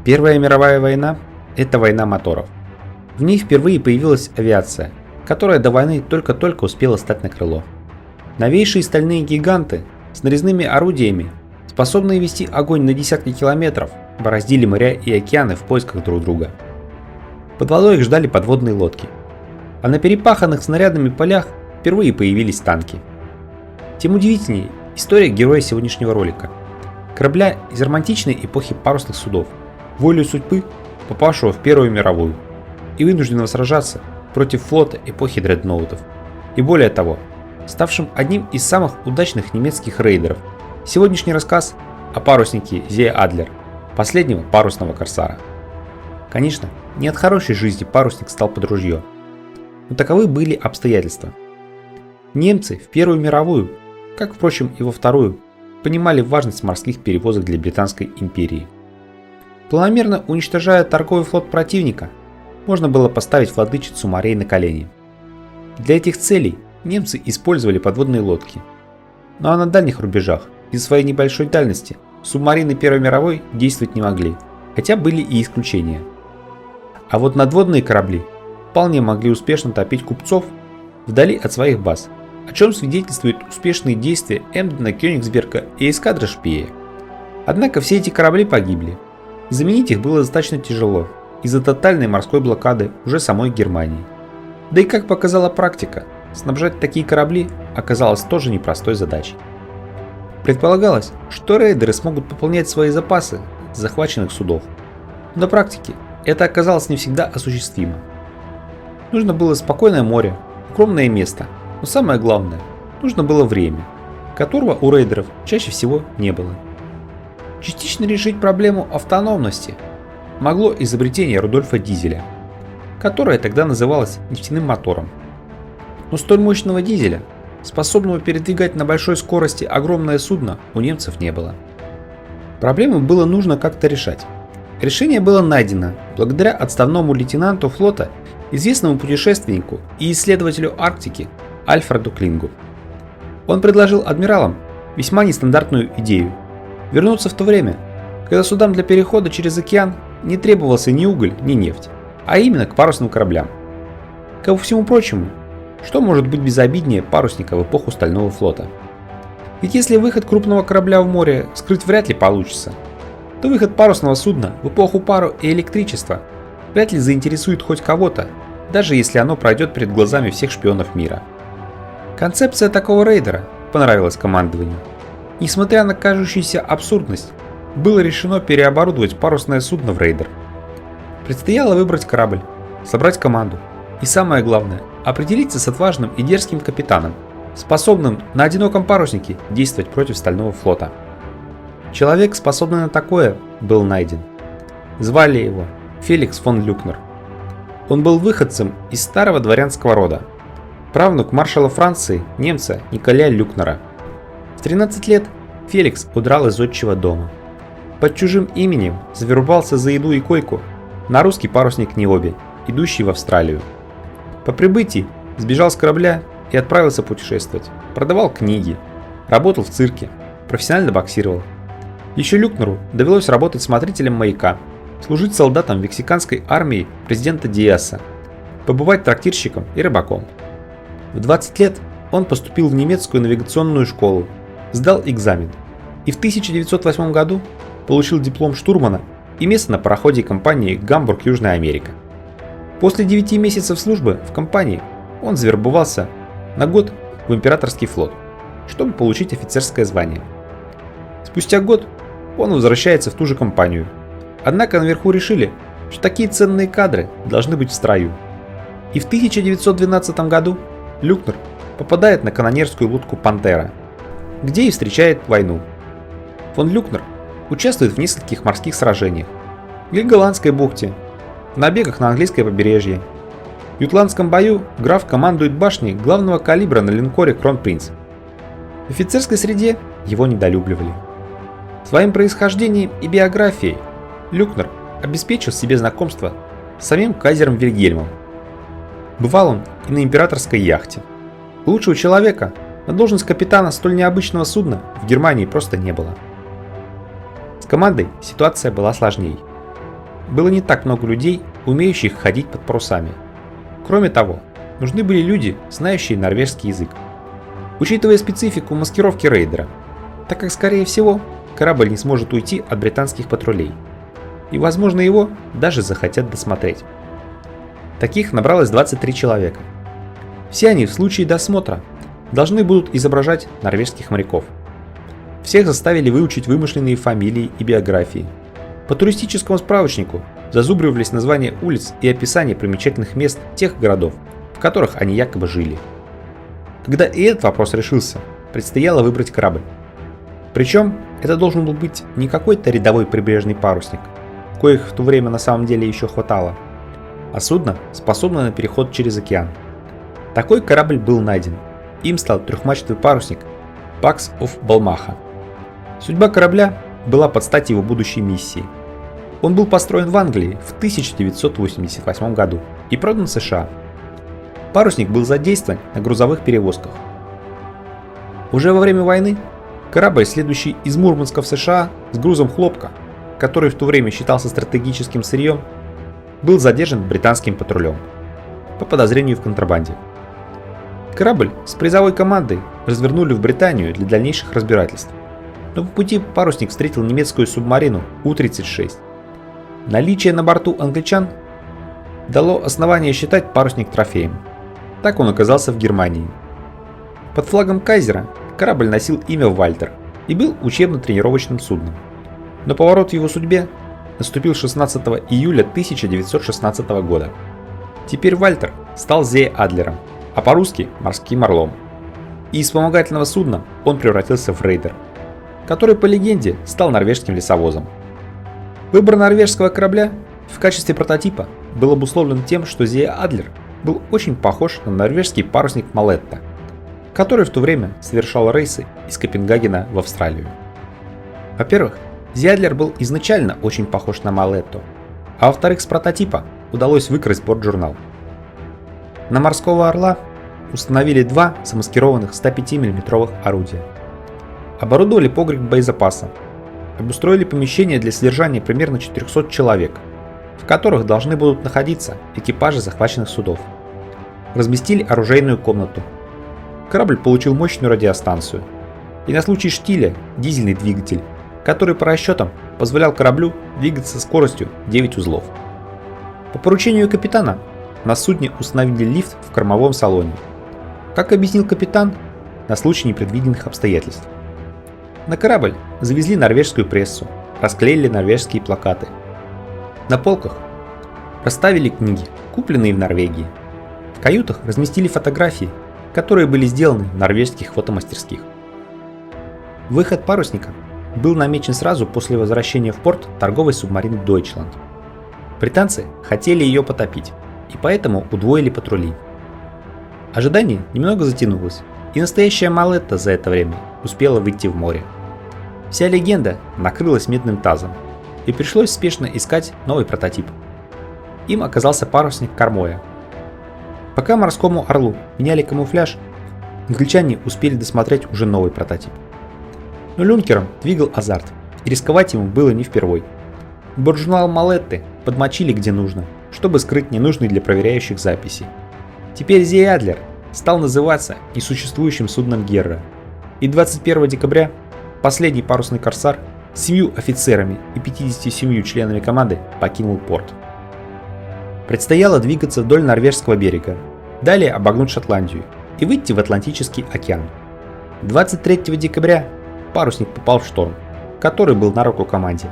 Первая мировая война – это война моторов. В ней впервые появилась авиация, которая до войны только-только успела стать на крыло. Новейшие стальные гиганты с нарезными орудиями, способные вести огонь на десятки километров, бороздили моря и океаны в поисках друг друга. Под водой их ждали подводные лодки, а на перепаханных снарядами полях впервые появились танки. Тем удивительнее история героя сегодняшнего ролика. Корабля из романтичной эпохи парусных судов, волею судьбы попавшего в Первую мировую и вынужденного сражаться против флота эпохи дредноутов. И более того, ставшим одним из самых удачных немецких рейдеров. Сегодняшний рассказ о паруснике Зее Адлер, последнего парусного корсара. Конечно, не от хорошей жизни парусник стал под ружье, но таковы были обстоятельства. Немцы в Первую мировую, как впрочем и во Вторую, понимали важность морских перевозок для Британской империи. Планомерно уничтожая торговый флот противника, можно было поставить владычицу морей на колени. Для этих целей немцы использовали подводные лодки. Ну а на дальних рубежах, из своей небольшой дальности, субмарины Первой мировой действовать не могли, хотя были и исключения. А вот надводные корабли вполне могли успешно топить купцов вдали от своих баз, о чем свидетельствуют успешные действия Эмдена Кёнигсберга и эскадры Шпея. Однако все эти корабли погибли. Заменить их было достаточно тяжело из-за тотальной морской блокады уже самой Германии. Да и как показала практика, снабжать такие корабли оказалось тоже непростой задачей. Предполагалось, что рейдеры смогут пополнять свои запасы с захваченных судов. На практике это оказалось не всегда осуществимо. Нужно было спокойное море, укромное место, но самое главное, нужно было время, которого у рейдеров чаще всего не было. Частично решить проблему автономности могло изобретение Рудольфа Дизеля, которое тогда называлось нефтяным мотором. Но столь мощного дизеля, способного передвигать на большой скорости огромное судно, у немцев не было. Проблему было нужно как-то решать. Решение было найдено благодаря отставному лейтенанту флота, известному путешественнику и исследователю Арктики Альфреду Клингу. Он предложил адмиралам весьма нестандартную идею – вернуться в то время, когда судам для перехода через океан не требовался ни уголь, ни нефть, а именно к парусным кораблям. Ко всему прочему, что может быть безобиднее парусника в эпоху Стального флота? Ведь если выход крупного корабля в море скрыть вряд ли получится, то выход парусного судна в эпоху пару и электричества вряд ли заинтересует хоть кого-то, даже если оно пройдет перед глазами всех шпионов мира. Концепция такого рейдера понравилась командованию. Несмотря на кажущуюся абсурдность, было решено переоборудовать парусное судно в рейдер. Предстояло выбрать корабль, собрать команду и, самое главное, определиться с отважным и дерзким капитаном, способным на одиноком паруснике действовать против Стального флота. Человек, способный на такое, был найден. Звали его Феликс фон Люкнер. Он был выходцем из старого дворянского рода, правнук маршала Франции, немца Николя Люкнера. В 13 лет Феликс удрал из отчего дома. Под чужим именем завербовался за еду и койку на русский парусник Ниоби, идущий в Австралию. По прибытии сбежал с корабля и отправился путешествовать. Продавал книги, работал в цирке, профессионально боксировал. Еще Люкнеру довелось работать смотрителем маяка, служить солдатом в мексиканской армии президента Диаса, побывать трактирщиком и рыбаком. В 20 лет он поступил в немецкую навигационную школу, сдал экзамен и в 1908 году получил диплом штурмана и место на пароходе компании «Гамбург Южная Америка». После 9 месяцев службы в компании он завербовался на год в императорский флот, чтобы получить офицерское звание. Спустя год он возвращается в ту же компанию, однако наверху решили, что такие ценные кадры должны быть в строю. И в 1912 году Люкнер попадает на канонерскую лодку «Пантера», где и встречает войну. Фон Люкнер участвует в нескольких морских сражениях: в Гельголандской бухте, в набегах на английское побережье. В ютландском бою граф командует башней главного калибра на линкоре «Кронпринц». В офицерской среде его недолюбливали. Своим происхождением и биографией Люкнер обеспечил себе знакомство с самим кайзером Вильгельмом. Бывал он и на императорской яхте. Лучшего человека на должность капитана столь необычного судна в Германии просто не было. С командой ситуация была сложнее. было не так много людей, умеющих ходить под парусами. Кроме того, нужны были люди, знающие норвежский язык. Учитывая специфику маскировки рейдера, так как, скорее всего, корабль не сможет уйти от британских патрулей. И, возможно, его даже захотят досмотреть. Таких набралось 23 человека. Все они в случае досмотра должны будут изображать норвежских моряков. Всех заставили выучить вымышленные фамилии и биографии. По туристическому справочнику зазубривались названия улиц и описания примечательных мест тех городов, в которых они якобы жили. Когда и этот вопрос решился, предстояло выбрать корабль. Причем это должен был быть не какой-то рядовой прибрежный парусник, коих в то время на самом деле еще хватало, а судно, способное на переход через океан. Такой корабль был найден. Им стал трехмачтовый парусник Pax of Balmaha. Судьба корабля была под стать его будущей миссии. Он был построен в Англии в 1988 году и продан США. Парусник был задействован на грузовых перевозках. Уже во время войны корабль, следующий из Мурманска в США с грузом хлопка, который в то время считался стратегическим сырьем, был задержан британским патрулем по подозрению в контрабанде. Корабль с призовой командой развернули в Британию для дальнейших разбирательств, но по пути парусник встретил немецкую субмарину У-36. Наличие на борту англичан дало основание считать парусник трофеем. Так он оказался в Германии. Под флагом Кайзера корабль носил имя Вальтер и был учебно-тренировочным судном. Но поворот в его судьбе наступил 16 июля 1916 года. Теперь Вальтер стал Зее Адлером, а по-русски морским орлом. И из вспомогательного судна он превратился в рейдер, который по легенде стал норвежским лесовозом. Выбор норвежского корабля в качестве прототипа был обусловлен тем, что Зее Адлер был очень похож на норвежский парусник Малетта, который в то время совершал рейсы из Копенгагена в Австралию. Во-первых, Зее Адлер был изначально очень похож на Малетту, а во-вторых, с прототипа удалось выкрасть бортжурнал. На морского орла установили два замаскированных 105 мм орудия. Оборудовали погреб боезапаса. Обустроили помещение для содержания примерно 400 человек, в которых должны будут находиться экипажи захваченных судов. Разместили оружейную комнату. Корабль получил мощную радиостанцию. И на случай штиля дизельный двигатель, который по расчетам позволял кораблю двигаться со скоростью 9 узлов. По поручению капитана на судне установили лифт в кормовом салоне. Как объяснил капитан, на случай непредвиденных обстоятельств. На корабль завезли норвежскую прессу, расклеили норвежские плакаты. На полках расставили книги, купленные в Норвегии. В каютах разместили фотографии, которые были сделаны в норвежских фотомастерских. Выход парусника был намечен сразу после возвращения в порт торговой субмарины Deutschland. Британцы хотели ее потопить, и поэтому удвоили патрули. Ожидание немного затянулось, и настоящая Малетта за это время успела выйти в море. Вся легенда накрылась медным тазом, и пришлось спешно искать новый прототип. Им оказался парусник Кармоя. Пока морскому орлу меняли камуфляж, англичане успели досмотреть уже новый прототип. Но люнкером двигал азарт, и рисковать ему было не впервой. Бортжурнал Малетты подмочили где нужно, чтобы скрыть ненужные для проверяющих записи. Теперь Зее Адлер стал называться несуществующим судном Герра, и 21 декабря последний парусный корсар с 7 офицерами и 57 членами команды покинул порт. Предстояло двигаться вдоль норвежского берега, далее обогнуть Шотландию и выйти в Атлантический океан. 23 декабря парусник попал в шторм, который был на руку команде.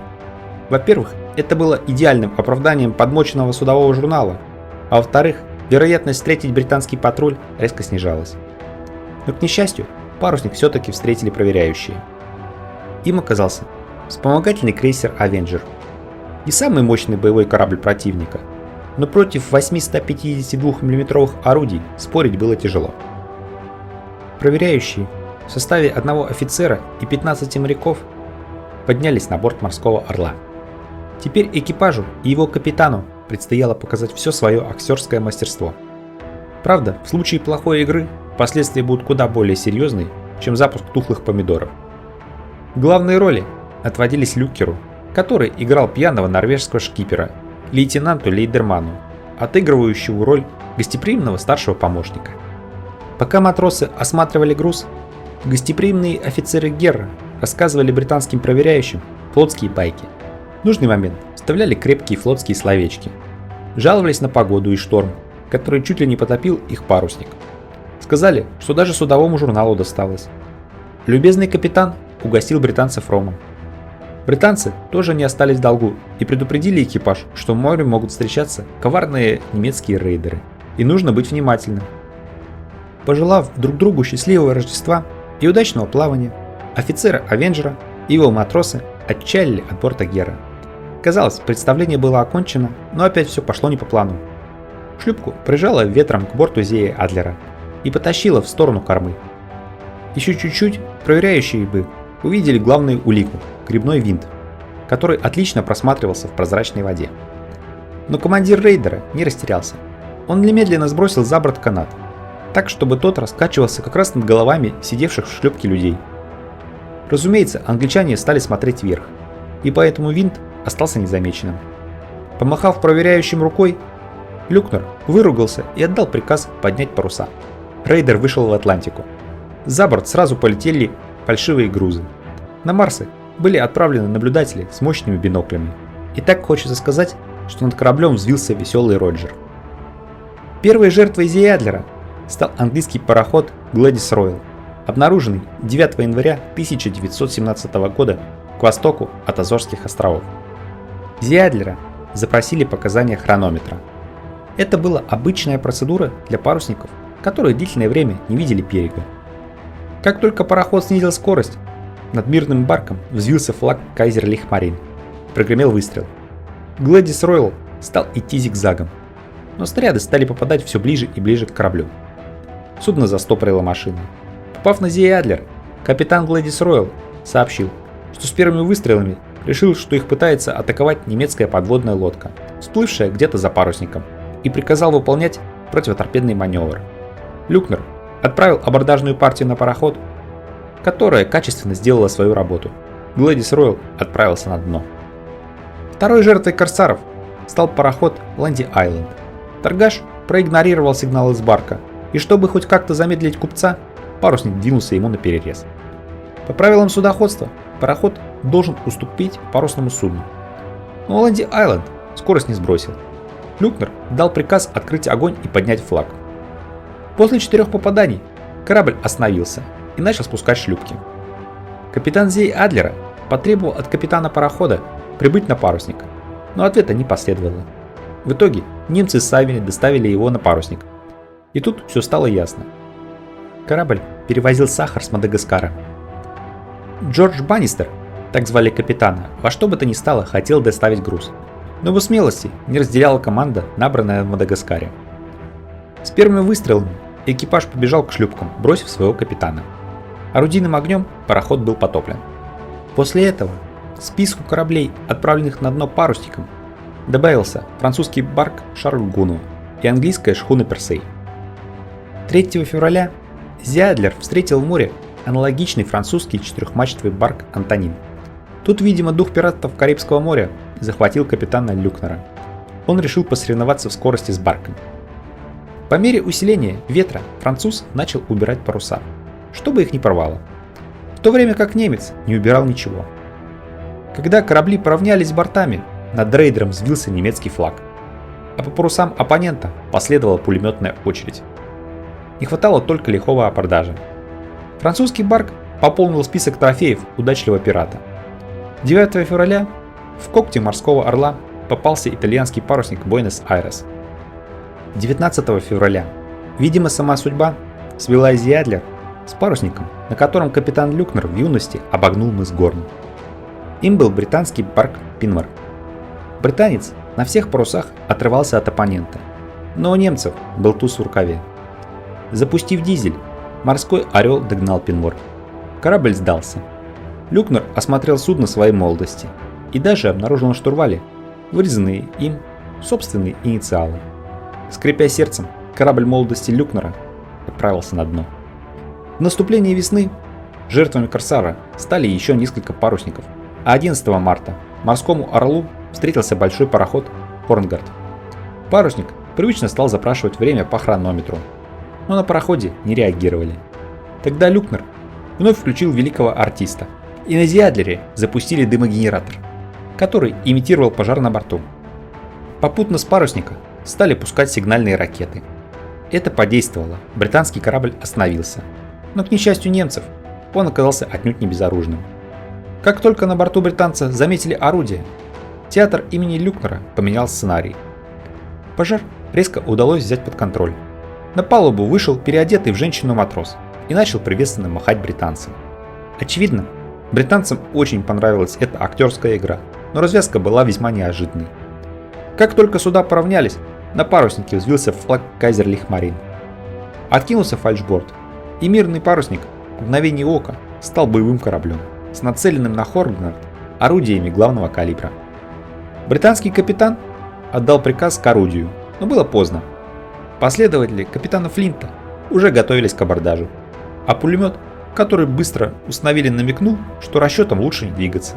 Во-первых, это было идеальным оправданием подмоченного судового журнала, а во-вторых, вероятность встретить британский патруль резко снижалась. Но, к несчастью, парусник все-таки встретили проверяющие. Им оказался вспомогательный крейсер Avenger. Не самый мощный боевой корабль противника, но против 8 152 мм орудий спорить было тяжело. Проверяющие в составе одного офицера и 15 моряков поднялись на борт морского орла. Теперь экипажу и его капитану предстояло показать все свое актерское мастерство. Правда, в случае плохой игры последствия будут куда более серьезные, чем запуск тухлых помидоров. Главные роли отводились Люкеру, который играл пьяного норвежского шкипера, лейтенанту Лейдерману, отыгрывающему роль гостеприимного старшего помощника. Пока матросы осматривали груз, гостеприимные офицеры Герра рассказывали британским проверяющим флотские байки. В нужный момент вставляли крепкие флотские словечки. Жаловались на погоду и шторм, который чуть ли не потопил их парусник. Сказали, что даже судовому журналу досталось. Любезный капитан угостил британцев ромом. Британцы тоже не остались в долгу и предупредили экипаж, что в море могут встречаться коварные немецкие рейдеры, и нужно быть внимательным. Пожелав друг другу счастливого Рождества и удачного плавания, офицеры Авенджера и его матросы отчалили от борта Гера. Казалось, представление было окончено, но опять все пошло не по плану. Шлюпку прижало ветром к борту Зеи Адлера и потащило в сторону кормы. Еще чуть-чуть проверяющие бы увидели главную улику – гребной винт, который отлично просматривался в прозрачной воде. Но командир рейдера не растерялся. Он немедленно сбросил за борт канат, так чтобы тот раскачивался как раз над головами сидевших в шлюпке людей. Разумеется, англичане стали смотреть вверх, и поэтому винт остался незамеченным. Помахав проверяющим рукой, Люкнер выругался и отдал приказ поднять паруса. Рейдер вышел в Атлантику. За борт сразу полетели фальшивые грузы. На Марсе были отправлены наблюдатели с мощными биноклями. И так хочется сказать, что над кораблем взвился веселый Роджер. Первой жертвой Зеи Адлера стал английский пароход Gladys Royal, обнаруженный 9 января 1917 года к востоку от Азорских островов. Зеи Адлера запросили показания хронометра. Это была обычная процедура для парусников, которые длительное время не видели берега. Как только пароход снизил скорость, над мирным барком взвился флаг Кайзерлихмарин. Прогремел выстрел. Gladys Royal стал идти зигзагом, но снаряды стали попадать все ближе и ближе к кораблю. Судно застопорило машину. Попав на Зеи Адлер, капитан Gladys Royal сообщил, что с первыми выстрелами решил, что их пытается атаковать немецкая подводная лодка, всплывшая где-то за парусником, и приказал выполнять противоторпедный маневр. Люкнер отправил абордажную партию на пароход, которая качественно сделала свою работу. Gladys Royal отправился на дно. Второй жертвой корсаров стал пароход Ланди Айленд. Торгаш проигнорировал сигнал из барка, и чтобы хоть как-то замедлить купца, парусник двинулся ему на перерез. По правилам судоходства, пароход должен уступить парусному судну. Но Ланди Айленд скорость не сбросил. Люкнер дал приказ открыть огонь и поднять флаг. После 4 попаданий корабль остановился и начал спускать шлюпки. Капитан Зеи Адлера потребовал от капитана парохода прибыть на парусник, но ответа не последовало. В итоге немцы сами доставили его на парусник. И тут все стало ясно. Корабль перевозил сахар с Мадагаскара. Джордж Баннистер, так звали капитана, во что бы то ни стало хотел доставить груз, но его смелости не разделяла команда, набранная в Мадагаскаре. С первыми выстрелами экипаж побежал к шлюпкам, бросив своего капитана. Орудийным огнем пароход был потоплен. После этого к списку кораблей, отправленных на дно парусником, добавился французский барк Шарль Гуно и английская шхуна Персей. 3 февраля Зеи Адлер встретил в море аналогичный французский 4-мачтовый барк Антонин. Тут, видимо, дух пиратов Карибского моря захватил капитана Люкнера. Он решил посоревноваться в скорости с барком. По мере усиления ветра француз начал убирать паруса, чтобы их не порвало, в то время как немец не убирал ничего. Когда корабли поравнялись с бортами, над рейдером взвился немецкий флаг, а по парусам оппонента последовала пулеметная очередь. Не хватало только лихого абордажа. Французский барк пополнил список трофеев удачливого пирата. 9 февраля в когти морского орла попался итальянский парусник Буэнос-Айрес. 19 февраля, видимо, сама судьба свела Зеи Адлер с парусником, на котором капитан Люкнер в юности обогнул мыс Горн. Им был британский барк Пинмар. Британец на всех парусах отрывался от оппонента, но у немцев был туз в рукаве. Запустив дизель, морской орел догнал Пинмор. Корабль сдался. Люкнер осмотрел судно своей молодости и даже обнаружил на штурвале вырезанные им собственные инициалы. Скрипя сердцем, корабль молодости Люкнера отправился на дно. В наступлении весны жертвами корсара стали еще несколько парусников, а 11 марта морскому орлу встретился большой пароход Хорнгард. Парусник привычно стал запрашивать время по хронометру, но на пароходе не реагировали. Тогда Люкнер вновь включил великого артиста, и на Зиадлере запустили дымогенератор, который имитировал пожар на борту. Попутно с парусника стали пускать сигнальные ракеты. Это подействовало, британский корабль остановился, но, к несчастью немцев, он оказался отнюдь не безоружным. Как только на борту британца заметили орудие, театр имени Люкнера поменял сценарий. Пожар резко удалось взять под контроль. На палубу вышел переодетый в женщину матрос и начал приветственно махать британцам. Очевидно, британцам очень понравилась эта актерская игра, но развязка была весьма неожиданной. Как только суда поравнялись, на паруснике взвился флаг Кайзерлихмарин. Откинулся фальшборд, и мирный парусник в мгновение ока стал боевым кораблем с нацеленным на Хорнгард орудиями главного калибра. Британский капитан отдал приказ к орудию, но было поздно. Последователи капитана Флинта уже готовились к абордажу, а пулемет, который быстро установили, намекнул, что расчетам лучше не двигаться.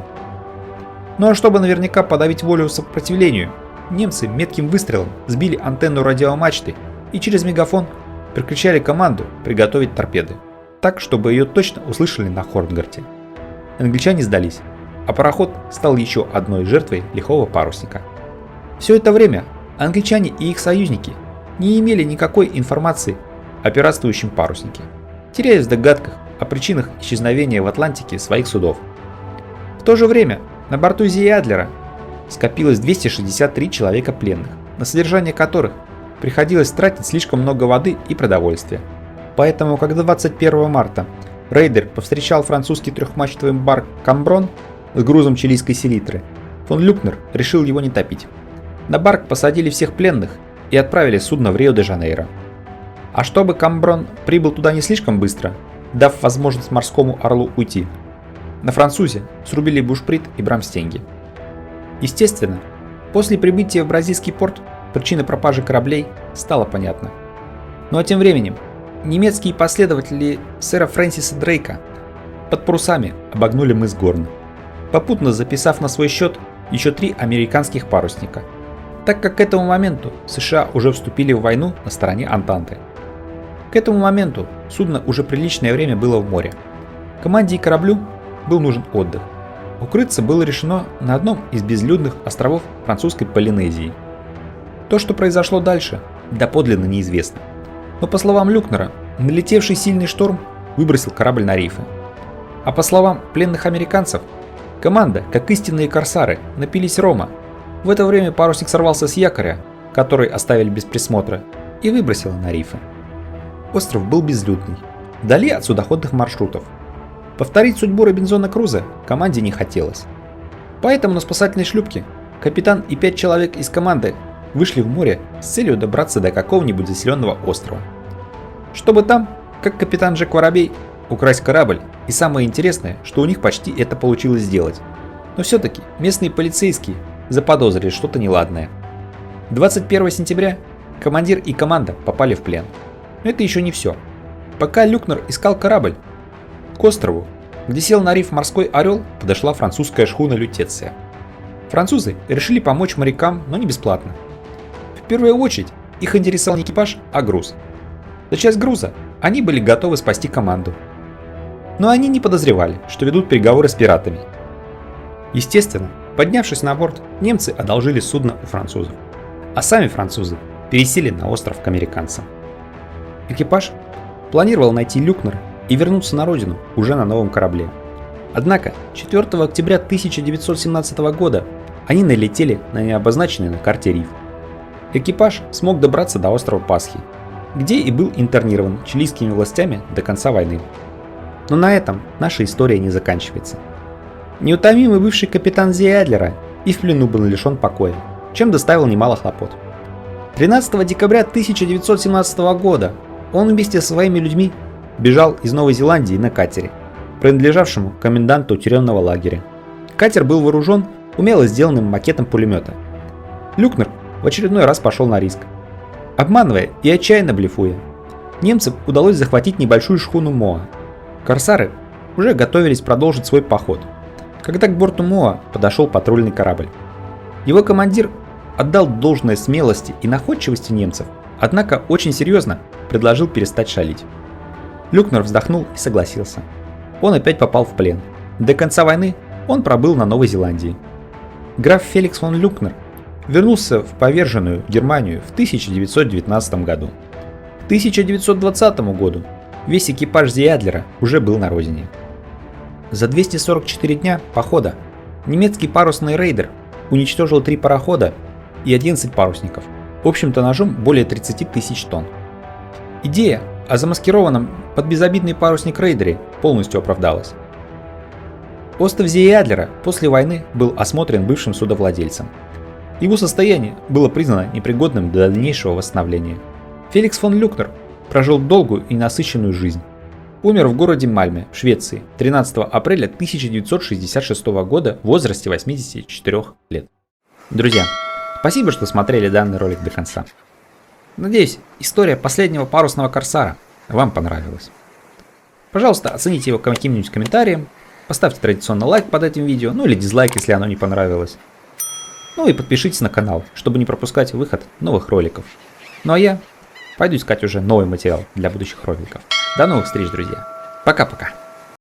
Ну а чтобы наверняка подавить волю сопротивлению, немцы метким выстрелом сбили антенну радиомачты и через мегафон прикричали команду приготовить торпеды, так, чтобы ее точно услышали на Хорнгарде. Англичане сдались, а пароход стал еще одной жертвой лихого парусника. Все это время англичане и их союзники не имели никакой информации о пиратствующем паруснике, теряясь в догадках о причинах исчезновения в Атлантике своих судов. В то же время на борту Зиадлера скопилось 263 человека пленных, на содержание которых приходилось тратить слишком много воды и продовольствия. Поэтому, когда 21 марта рейдер повстречал французский трехмачтовый барк «Камброн» с грузом чилийской селитры, фон Люкнер решил его не топить. На барк посадили всех пленных и отправили судно в Рио-де-Жанейро. А чтобы «Камброн» прибыл туда не слишком быстро, дав возможность морскому орлу уйти, на французе срубили бушприт и брамстенги. Естественно, после прибытия в бразильский порт причина пропажи кораблей стала понятна. Ну а тем временем немецкие последователи сэра Фрэнсиса Дрейка под парусами обогнули мыс Горн, попутно записав на свой счет еще 3 американских парусника, так как к этому моменту США уже вступили в войну на стороне Антанты. К этому моменту судно уже приличное время было в море. Команде и кораблю был нужен отдых. Укрыться было решено на одном из безлюдных островов французской Полинезии. То, что произошло дальше, доподлинно неизвестно. Но по словам Люкнера, налетевший сильный шторм выбросил корабль на рифы. А по словам пленных американцев, команда, как истинные корсары, напились рома. В это время парусник сорвался с якоря, который оставили без присмотра, и выбросило на рифы. Остров был безлюдный, вдали от судоходных маршрутов. Повторить судьбу Робинзона Крузо команде не хотелось. Поэтому на спасательной шлюпке капитан и 5 человек из команды вышли в море с целью добраться до какого-нибудь заселенного острова. Чтобы там, как капитан Джек Воробей, украсть корабль, и самое интересное, что у них почти это получилось сделать. Но все-таки местные полицейские заподозрили что-то неладное. 21 сентября командир и команда попали в плен. Но это еще не все. Пока Люкнер искал корабль, к острову, где сел на риф морской орел, подошла французская шхуна Лютеция. Французы решили помочь морякам, но не бесплатно. В первую очередь их интересовал не экипаж, а груз. За часть груза они были готовы спасти команду. Но они не подозревали, что ведут переговоры с пиратами. Естественно, поднявшись на борт, немцы одолжили судно у французов, а сами французы пересели на остров к американцам. Экипаж планировал найти Люкнера и вернуться на родину уже на новом корабле. Однако 4 октября 1917 года они налетели на необозначенный на карте риф. Экипаж смог добраться до острова Пасхи, где и был интернирован чилийскими властями до конца войны. Но на этом наша история не заканчивается. Неутомимый бывший капитан Зиадлера и в плену был лишен покоя, чем доставил немало хлопот. 13 декабря 1917 года он вместе со своими людьми бежал из Новой Зеландии на катере, принадлежавшему коменданту тюремного лагеря. Катер был вооружен умело сделанным макетом пулемета. Люкнер в очередной раз пошел на риск. Обманывая и отчаянно блефуя, немцам удалось захватить небольшую шхуну Моа. Корсары уже готовились продолжить свой поход, когда к борту Моа подошел патрульный корабль. Его командир отдал должное смелости и находчивости немцев, однако очень серьезно предложил перестать шалить. Люкнер вздохнул и согласился. Он опять попал в плен. До конца войны он пробыл на Новой Зеландии. Граф Феликс фон Люкнер вернулся в поверженную Германию в 1919 году. К 1920 году весь экипаж Зиадлера уже был на родине. За 244 дня похода немецкий парусный рейдер уничтожил 3 парохода и 11 парусников, общим тоннажом более 30 тысяч тонн. Идея о замаскированном под безобидный парусник рейдере полностью оправдалась. Остров Зиадлера после войны был осмотрен бывшим судовладельцем. Его состояние было признано непригодным для дальнейшего восстановления. Феликс фон Люкнер прожил долгую и насыщенную жизнь. Умер в городе Мальме, в Швеции, 13 апреля 1966 года в возрасте 84 лет. Друзья, спасибо, что смотрели данный ролик до конца. Надеюсь, история последнего парусного корсара вам понравилась. Пожалуйста, оцените его каким-нибудь комментарием, поставьте традиционно лайк под этим видео, ну или дизлайк, если оно не понравилось. Ну и подпишитесь на канал, чтобы не пропускать выход новых роликов. Ну а я пойду искать уже новый материал для будущих роликов. До новых встреч, друзья. Пока-пока.